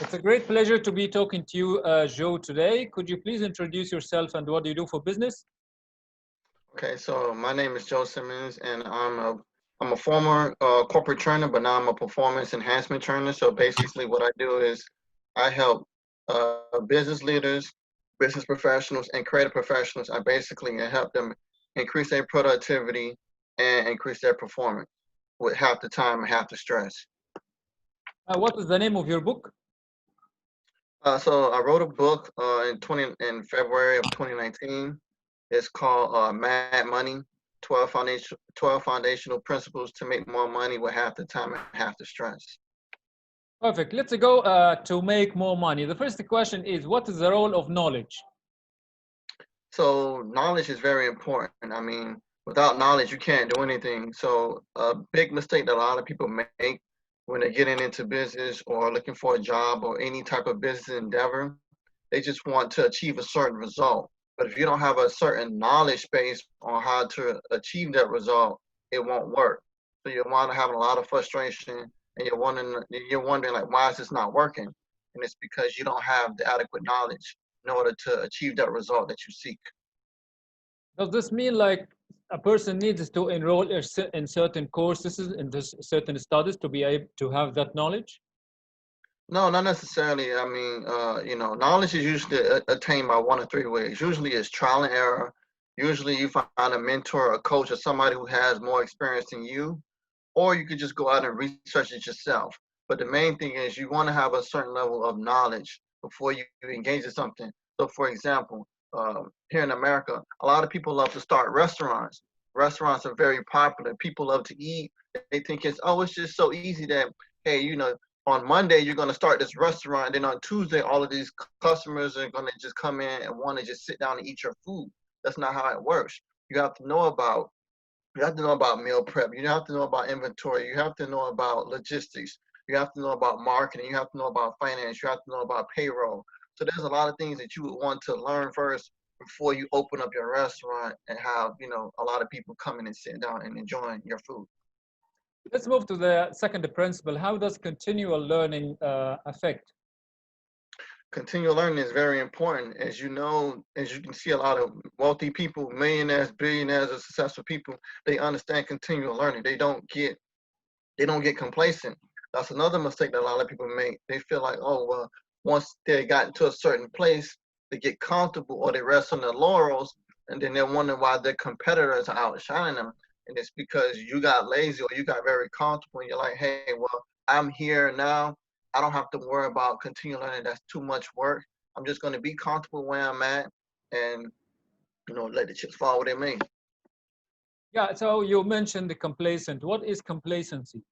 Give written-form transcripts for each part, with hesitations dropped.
It's a great pleasure to be talking to you, Joe, today. Could you please introduce yourself and what do you do for business? Okay, so my name is Joe Simmons, and I'm a former corporate trainer, but now I'm a performance enhancement trainer. So basically, what I do is I help business leaders, business professionals, and creative professionals. I basically help them increase their productivity and increase their performance with half the time and half the stress. What is the name of your book? So I wrote a book in February of 2019. It's called Mad Money: 12 foundational principles to make more money with half the time and half the stress. Perfect. Let's go to make more money. The first question is, what is the role of knowledge? So knowledge is very important. I mean, without knowledge, you can't do anything. So a big mistake that a lot of people make when they're getting into business or looking for a job or any type of business endeavor, they just want to achieve a certain result. But if you don't have a certain knowledge base on how to achieve that result, it won't work. So you're want to having a lot of frustration, and you're wondering like, why is this not working? And it's because you don't have the adequate knowledge in order to achieve that result that you seek. Does this mean like a person needs to enroll in certain courses, in this certain studies to be able to have that knowledge? No, not necessarily. I mean, knowledge is usually attained by one of three ways. Usually it's trial and error. Usually you find a mentor, a coach, or somebody who has more experience than you, or you could just go out and research it yourself. But the main thing is you want to have a certain level of knowledge before you engage in something. So, for example, here in America, a lot of people love to start restaurants. Restaurants are very popular. People love to eat. They think it's just so easy that, hey, on Monday you're going to start this restaurant, and then on Tuesday all of these customers are going to just come in and want to just sit down and eat your food. That's not how it works. You have to know about you have to know about meal prep. You have to know about inventory. You have to know about logistics. You have to know about marketing. You have to know about finance. You have to know about payroll. So there's a lot of things that you would want to learn first before you open up your restaurant and have, a lot of people coming and sitting down and enjoying your food. Let's move to the second principle. How does continual learning affect? Continual learning is very important. As you know, as you can see, a lot of wealthy people, millionaires, billionaires, or successful people, they understand continual learning. They don't get complacent. That's another mistake that a lot of people make. They feel like, oh, well, once they got into a certain place, they get comfortable or they rest on their laurels, and then they're wondering why their competitors are outshining them. And it's because you got lazy or you got very comfortable and you're like, hey, well, I'm here now. I don't have to worry about continual learning. That's too much work. I'm just going to be comfortable where I'm at and, let the chips fall where they may. Yeah, so you mentioned the complacent. What is complacency?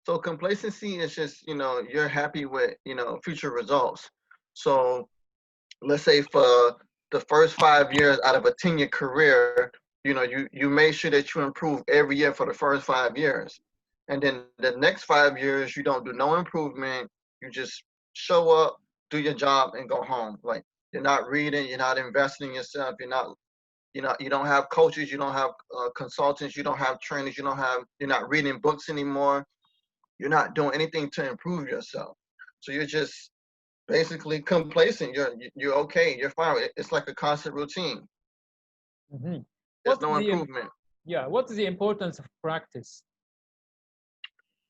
So complacency is just, you're happy with, future results. So let's say for the first 5 years out of a 10-year career, you make sure that you improve every year for the first 5 years. And then the next 5 years, you don't do no improvement. You just show up, do your job, and go home. Like you're not reading, you're not investing in yourself, you don't have coaches, you don't have consultants, you don't have trainers, you're not reading books anymore. You're not doing anything to improve yourself. So you're just basically complacent. You're okay. You're fine. It's like a constant routine. Mhm. There's What's no the improvement. yeah? What is the importance of practice?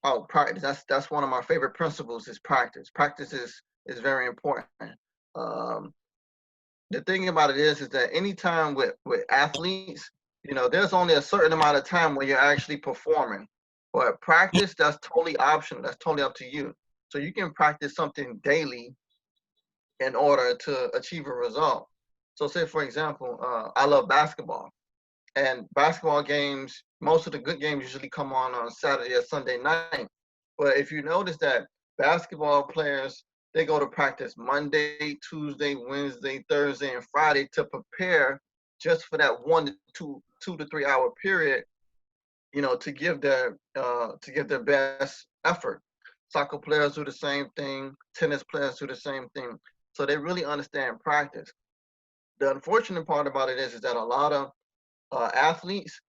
Oh, practice. That's one of my favorite principles is practice. Practice is very important. Um, the thing about it is that anytime with athletes, there's only a certain amount of time where you're actually performing. But practice, that's totally optional. That's totally up to you. So you can practice something daily in order to achieve a result. So, say for example, I love basketball, and basketball games, most of the good games usually come on Saturday or Sunday night. But if you notice that basketball players, they go to practice Monday, Tuesday, Wednesday, Thursday, and Friday to prepare just for that 1 to 2 to 3 hour period, to give their best effort. Soccer players do the same thing. Tennis players do the same thing. So they really understand practice. The unfortunate part about it is that a lot of athletes,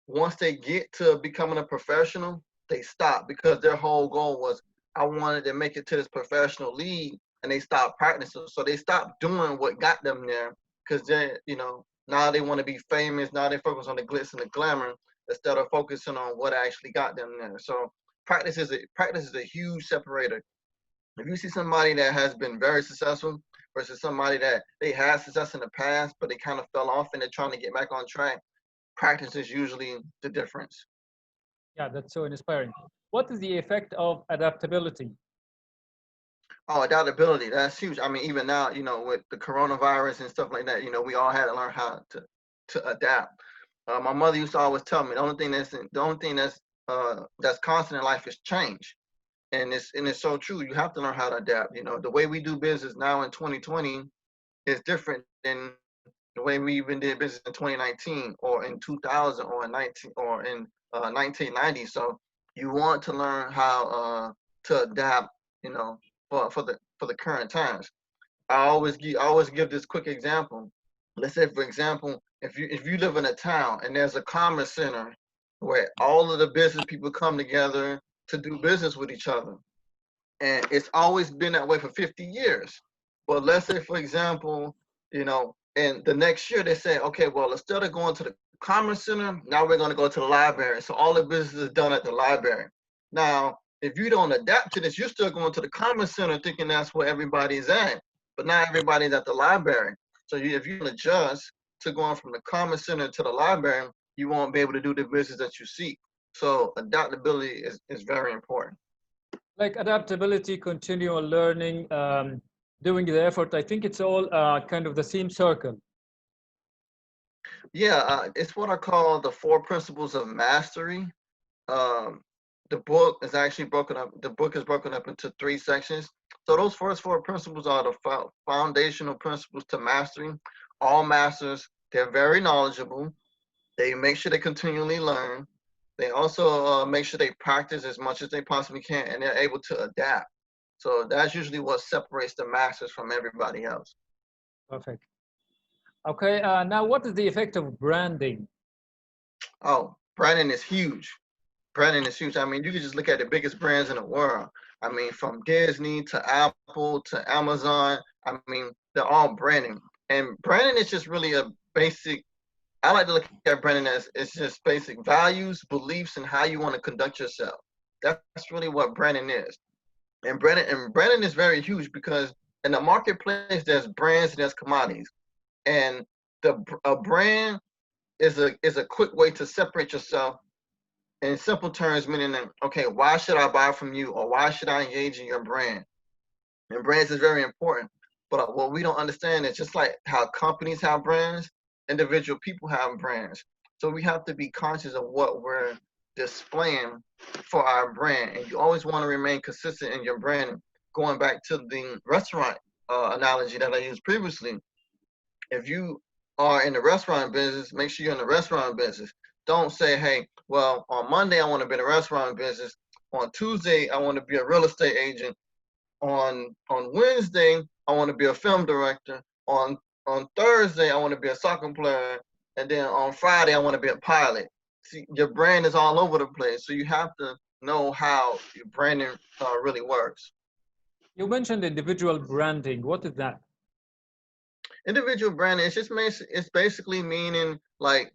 once they get to becoming a professional, they stop because their whole goal was I wanted to make it to this professional league, and they stopped practicing. So they stopped doing what got them there because they, now they want to be famous. Now they focus on the glitz and the glamour instead of focusing on what actually got them there. So practice is a huge separator. If you see somebody that has been very successful versus somebody that they had success in the past, but they kind of fell off and they're trying to get back on track, practice is usually the difference. Yeah, that's so inspiring. What is the effect of adaptability? Oh, adaptability, that's huge. I mean, even now, with the coronavirus and stuff like that, we all had to learn how to adapt. My mother used to always tell me the only thing that's constant in life is change. And it's so true. You have to learn how to adapt. The way we do business now in 2020 is different than the way we even did business in 2019 or in 2000 or in 1990. So you want to learn how to adapt. For the current times. I always give this quick example. Let's say, for example, if you live in a town and there's a commerce center where all of the business people come together to do business with each other, and it's always been that way for 50 years. But let's say, for example, and the next year they say, okay, well, instead of going to the commerce center, now we're going to go to the library. So all the business is done at the library. Now, if you don't adapt to this, you're still going to the commerce center thinking that's where everybody's at. But now everybody's at the library. So if you adjust to going from the commerce center to the library, you won't be able to do the business that you seek. So adaptability is very important. Like adaptability, continual learning, doing the effort. I think it's all kind of the same circle. Yeah, it's what I call the four principles of mastery. Um, the book is actually broken up. The book is broken up into three sections. So those first four principles are the foundational principles to mastery. All masters, they're very knowledgeable. They make sure they continually learn. They also make sure they practice as much as they possibly can, and they're able to adapt. So that's usually what separates the masters from everybody else. Perfect. Okay, now what is the effect of branding? Oh, branding is huge. Branding is huge. I mean, you can just look at the biggest brands in the world. I mean, from Disney to Apple to Amazon. I mean, they're all branding. And branding is just really a basic, I like to look at branding as it's just basic values, beliefs, and how you want to conduct yourself. That's really what branding is. And branding is very huge because in the marketplace, there's brands and there's commodities. And a brand is a quick way to separate yourself in simple terms, meaning that, okay, why should I buy from you or why should I engage in your brand? And brands is very important. But what we don't understand is just like how companies have brands, individual people have brands. So we have to be conscious of what we're displaying for our brand. And you always want to remain consistent in your branding. Going back to the restaurant analogy that I used previously, if you are in the restaurant business, make sure you're in the restaurant business. Don't say, hey, well, on Monday I want to be in the restaurant business. On Tuesday I want to be a real estate agent. On Wednesday I want to be a film director. On Thursday I want to be a soccer player, and then on Friday I want to be a pilot. See, your brand is all over the place, so you have to know how your branding really works. You mentioned individual branding. What is that? Individual branding, it's basically meaning like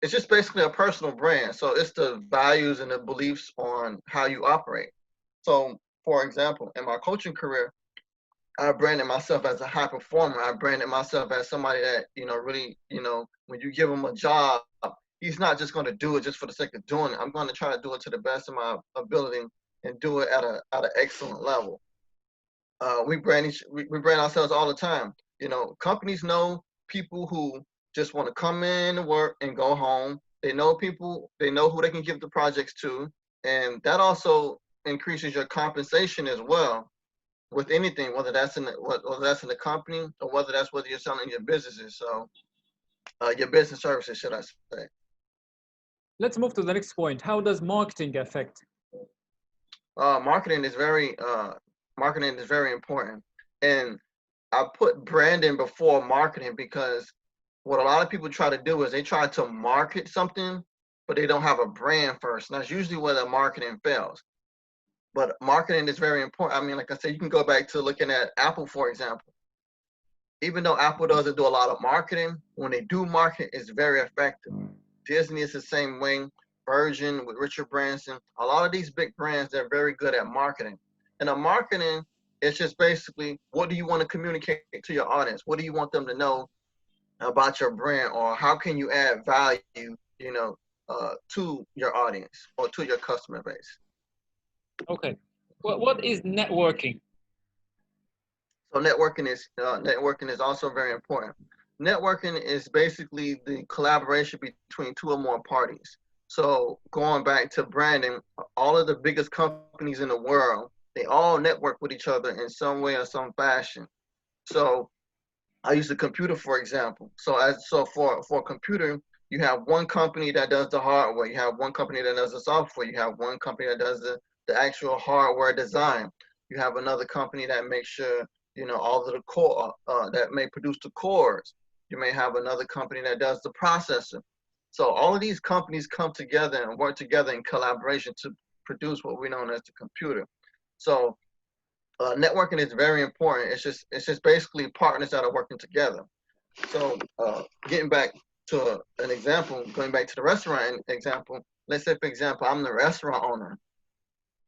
it's just basically a personal brand. So it's the values and the beliefs on how you operate. So, for example, in my coaching career, I branded myself as a high performer. I branded myself as somebody that, really, when you give him a job, he's not just going to do it just for the sake of doing it. I'm going to try to do it to the best of my ability and do it at an excellent level. We brand ourselves all the time. Companies know people who just want to come in and work and go home. They know people. They know who they can give the projects to, and that also increases your compensation as well with anything, whether that's in the company or whether you're selling your businesses. So your business services, should I say? Let's move to the next point. How does marketing affect? Uh, marketing is very uh, marketing is very important, and I put branding before marketing because what a lot of people try to do is they try to market something, but they don't have a brand first. And that's usually where the marketing fails. But marketing is very important. I mean, like I said, you can go back to looking at Apple, for example. Even though Apple doesn't do a lot of marketing, when they do market, it's very effective. Disney is the same way. Virgin with Richard Branson. A lot of these big brands, they're very good at marketing. And the marketing, it's just basically, what do you want to communicate to your audience? What do you want them to know about your brand, or how can you add value, to your audience or to your customer base? Okay. What is networking? So networking is also very important. Networking is basically the collaboration between two or more parties. So going back to branding, all of the biggest companies in the world, they all network with each other in some way or some fashion. So I use a computer, for example. So for a computer, you have one company that does the hardware, you have one company that does the software, you have one company that does the actual hardware design, you have another company that makes sure, all of the core that may produce the cores. You may have another company that does the processor. So all of these companies come together and work together in collaboration to produce what we know as the computer. So networking is very important. It's just basically partners that are working together. So getting back to an example, going back to the restaurant example, let's say for example I'm the restaurant owner,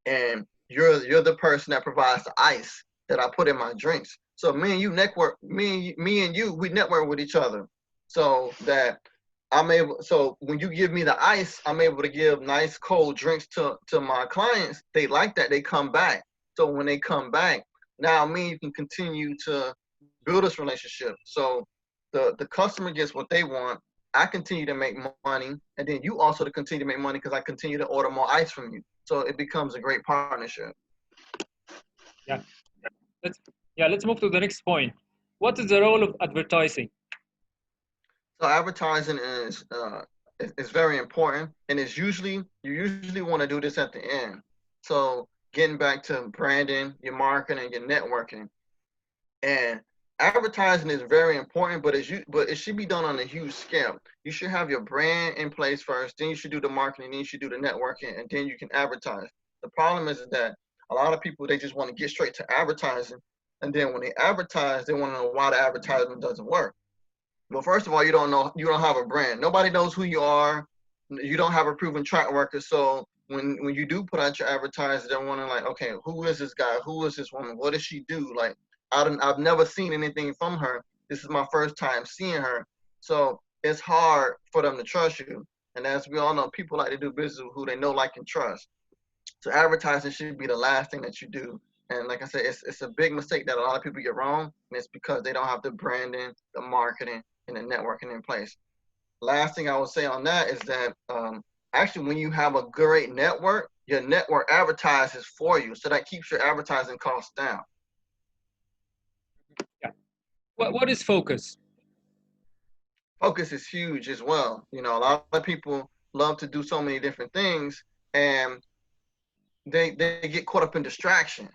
and you're the person that provides the ice that I put in my drinks. So me and you network, me and you, we network with each other, so that so when you give me the ice, I'm able to give nice cold drinks to my clients. They like that, they come back. So when they come back, now me and you can continue to build this relationship. So the customer gets what they want. I continue to make money, and then you also to continue to make money because I continue to order more ice from you. So it becomes a great partnership. Yeah. Let's let's move to the next point. What is the role of advertising? So advertising is very important, and you usually want to do this at the end. So getting back to branding, your marketing, your networking, and advertising is very important, but it should be done on a huge scale. You should have your brand in place first, then you should do the marketing, then you should do the networking, and then you can advertise. The problem is that a lot of people, they just want to get straight to advertising, and then when they advertise, they want to know why the advertisement doesn't work. Well, first of all, you don't have a brand. Nobody knows who you are. You don't have a proven track record. So when you do put out your advertising, they're wondering like, okay, who is this guy? Who is this woman? What does she do? Like, I've never seen anything from her. This is my first time seeing her. So it's hard for them to trust you. And as we all know, people like to do business with who they know, like, and trust. So advertising should be the last thing that you do. And like I said, it's a big mistake that a lot of people get wrong, and it's because they don't have the branding, the marketing, and the networking in place. Last thing I would say on that is that actually, when you have a great network, your network advertises for you, so that keeps your advertising costs down. Yeah. What is focus? Focus is huge as well. A lot of people love to do so many different things, and they get caught up in distraction.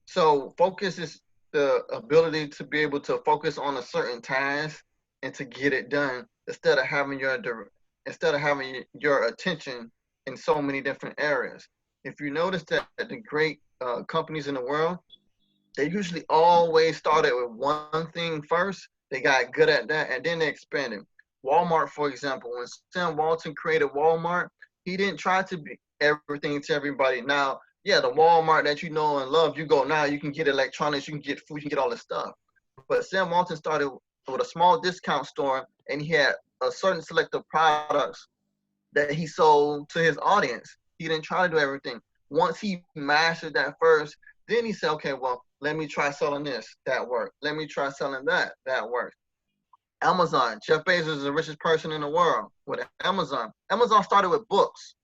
So focus is the ability to be able to focus on a certain task and to get it done instead of having your attention in so many different areas. If you notice that the great companies in the world, they usually always started with one thing first. They got good at that, and then they expanded. Walmart, for example, when Sam Walton created Walmart, he didn't try to be everything to everybody. Now, yeah, the Walmart that you know and love, you go now, you can get electronics, you can get food, you can get all this stuff. But Sam Walton started with a small discount store, and he had a certain select of products that he sold to his audience. He didn't try to do everything. Once he mastered that first, then he said, okay, well, let me try selling this. That worked. Let me try selling that. That worked. Amazon. Jeff Bezos is the richest person in the world with Amazon. Amazon started with books.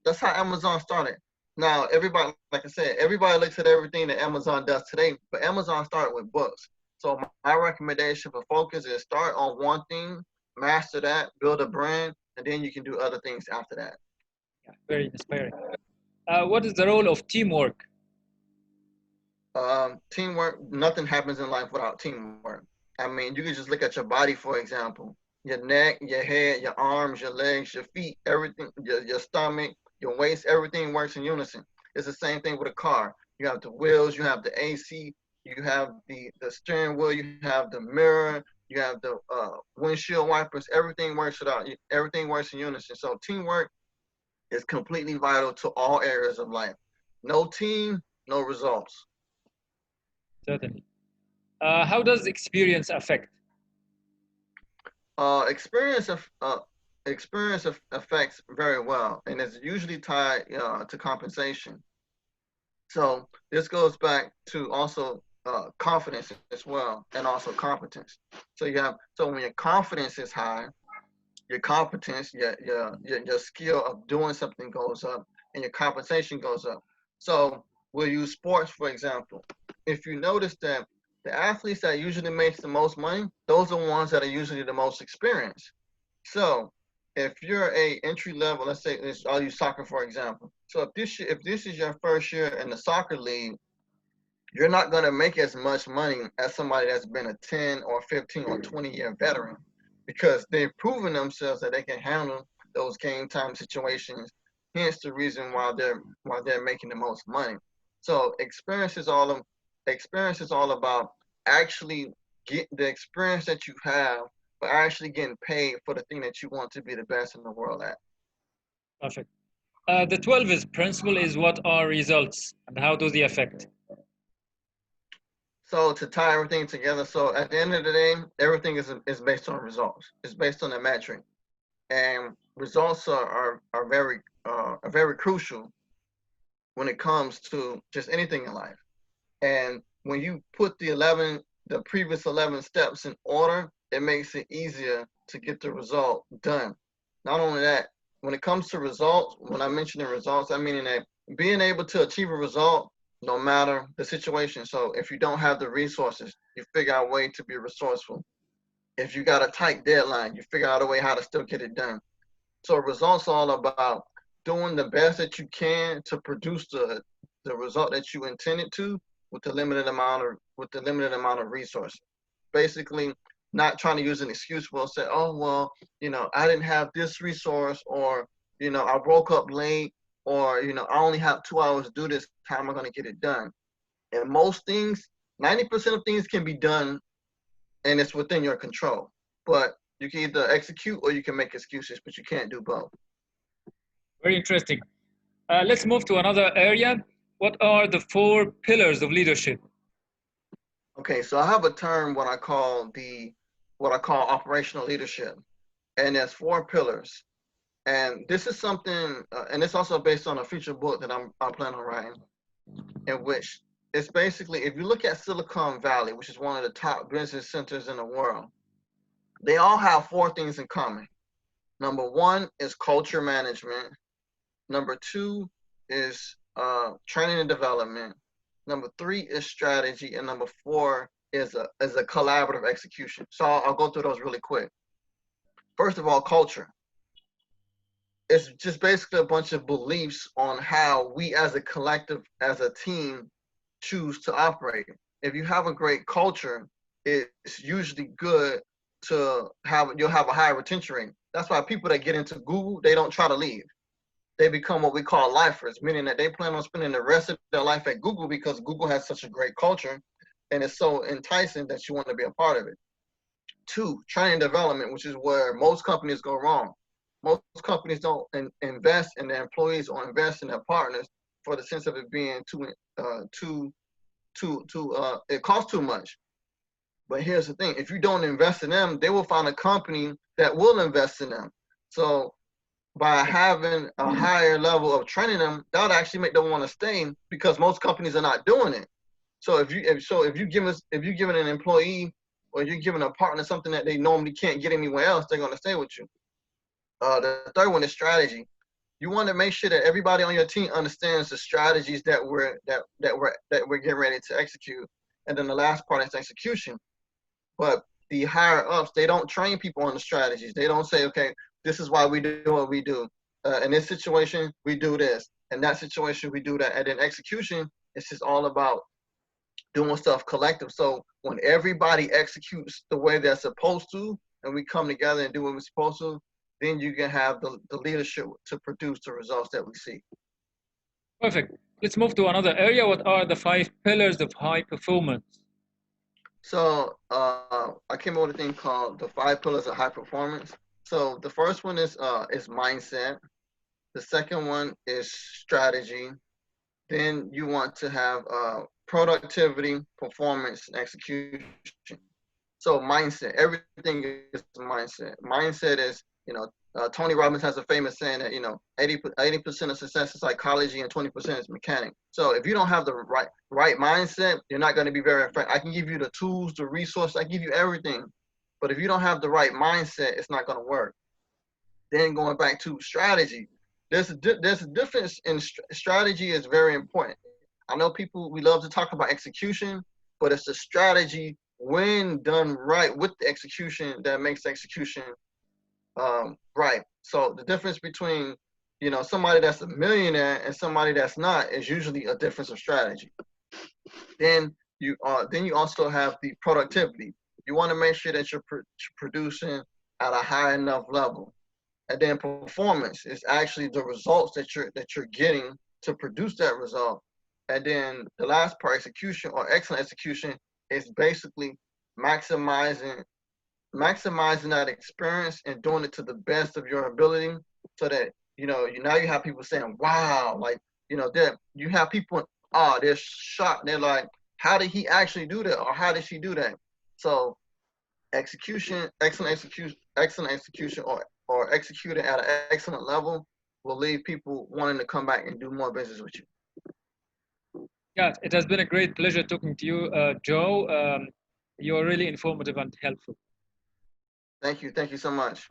That's how Amazon started. Now, everybody, like I said, everybody looks at everything that Amazon does today, but Amazon started with books. So my recommendation for focus is start on one thing, master that, build a brand, and then you can do other things after that. Yeah, very inspiring. What is the role of teamwork? Teamwork, nothing happens in life without teamwork. I mean, you can just look at your body, for example. Your neck, your head, your arms, your legs, your feet, everything, your stomach, your waist, everything works in unison. It's the same thing with a car. You have the wheels, you have the AC, you have the steering wheel, you have the mirror, you have the windshield wipers. Everything works without everything works in unison. So teamwork is completely vital to all areas of life. No team, no results. Certainly. How does experience affect? Uh, experience of experience affects very well, and it's usually tied to compensation. So this goes back to also confidence as well, and also competence. So when your confidence is high, your competence, your skill of doing something goes up, and your compensation goes up. So we'll use sports for example. If you notice that the athletes that usually makes the most money, those are ones that are usually the most experienced. So if you're a entry level, let's say I'll use soccer for example. So if this is your first year in the soccer league, you're not going to make as much money as somebody that's been a 10 or 15 or 20-year veteran, because they've proven themselves that they can handle those game time situations. Hence the reason why they're making the most money. So experience is all about actually get the experience that you have, but actually getting paid for the thing that you want to be the best in the world at. Perfect. The 12 is principle is what are results and how do they affect? So to tie everything together, so at the end of the day, everything is based on results. It's based on a metric, and results are very crucial when it comes to just anything in life. And when you put the previous 11 steps in order, it makes it easier to get the result done. Not only that, when it comes to results, when I mention the results, I mean that being able to achieve a result no matter the situation. So if you don't have the resources, you figure out a way to be resourceful. If you got a tight deadline, you figure out a way how to still get it done. So results all about doing the best that you can to produce the result that you intended to with the limited amount of resources. Basically, not trying to use an excuse. Well, say, oh well, I didn't have this resource, or I woke up late, or I only have 2 hours to do this. How am I going to get it done? And most things, 90% of things can be done, and it's within your control. But you can either execute or you can make excuses, but you can't do both. Very interesting. Let's move to another area. What are the 4 pillars of leadership? Okay, so I have a term what I call operational leadership, and there's 4 pillars. And this is something, and it's also based on a future book that I'm planning on writing, in which it's basically, if you look at Silicon Valley, which is one of the top business centers in the world, they all have 4 things in common. Number 1 is culture management. Number 2 is training and development. Number 3 is strategy, and number 4 is a collaborative execution. So I'll go through those really quick. First of all, culture. It's just basically a bunch of beliefs on how we as a collective, as a team, choose to operate. If you have a great culture, it's usually good you'll have a higher retention rate. That's why people that get into Google, they don't try to leave. They become what we call lifers, meaning that they plan on spending the rest of their life at Google because Google has such a great culture and it's so enticing that you want to be a part of it. 2, training development, which is where most companies go wrong. Most companies don't invest in their employees or invest in their partners for the sense of it being it costs too much. But here's the thing: if you don't invest in them, they will find a company that will invest in them. So by having a higher level of training them, that would actually make them want to stay because most companies are not doing it. So if you giving an employee or you're giving a partner something that they normally can't get anywhere else, they're going to stay with you. The third one is strategy. You want to make sure that everybody on your team understands the strategies that we're getting ready to execute. And then the last part is execution. But the higher ups, they don't train people on the strategies. They don't say, okay, this is why we do what we do. In this situation, we do this. In that situation, we do that. And then execution, it's just all about doing stuff collective. So when everybody executes the way they're supposed to, and we come together and do what we're supposed to, then you can have the leadership to produce the results that we see. Perfect. Let's move to another area. What are the 5 pillars of high performance? So I came up with a thing called the 5 pillars of high performance. So the first one is mindset. The second one is strategy. Then you want to have productivity, performance, and execution. So mindset, everything is mindset. Mindset is, Tony Robbins has a famous saying that, 80% of success is psychology and 20% is mechanic. So if you don't have the right mindset, you're not going to be very effective. I can give you the tools, the resources, I give you everything. But if you don't have the right mindset, it's not going to work. Then going back to strategy, there's a difference in strategy is very important. I know people, we love to talk about execution, but it's the strategy when done right with the execution that makes the execution right. So the difference between, somebody that's a millionaire and somebody that's not is usually a difference of strategy. Then you also have the productivity. You want to make sure that you're producing at a high enough level. And then performance is actually the results that you're getting to produce that result. And then the last part, execution or excellent execution, is basically maximizing that experience and doing it to the best of your ability, so that now you have people saying, wow, like, that you have people, they're shocked, they're like, how did he actually do that, or how did she do that? So excellent execution, or executing at an excellent level will leave people wanting to come back and do more business with you. Yeah, it has been a great pleasure talking to you, Joe. You're really informative and helpful. Thank you so much.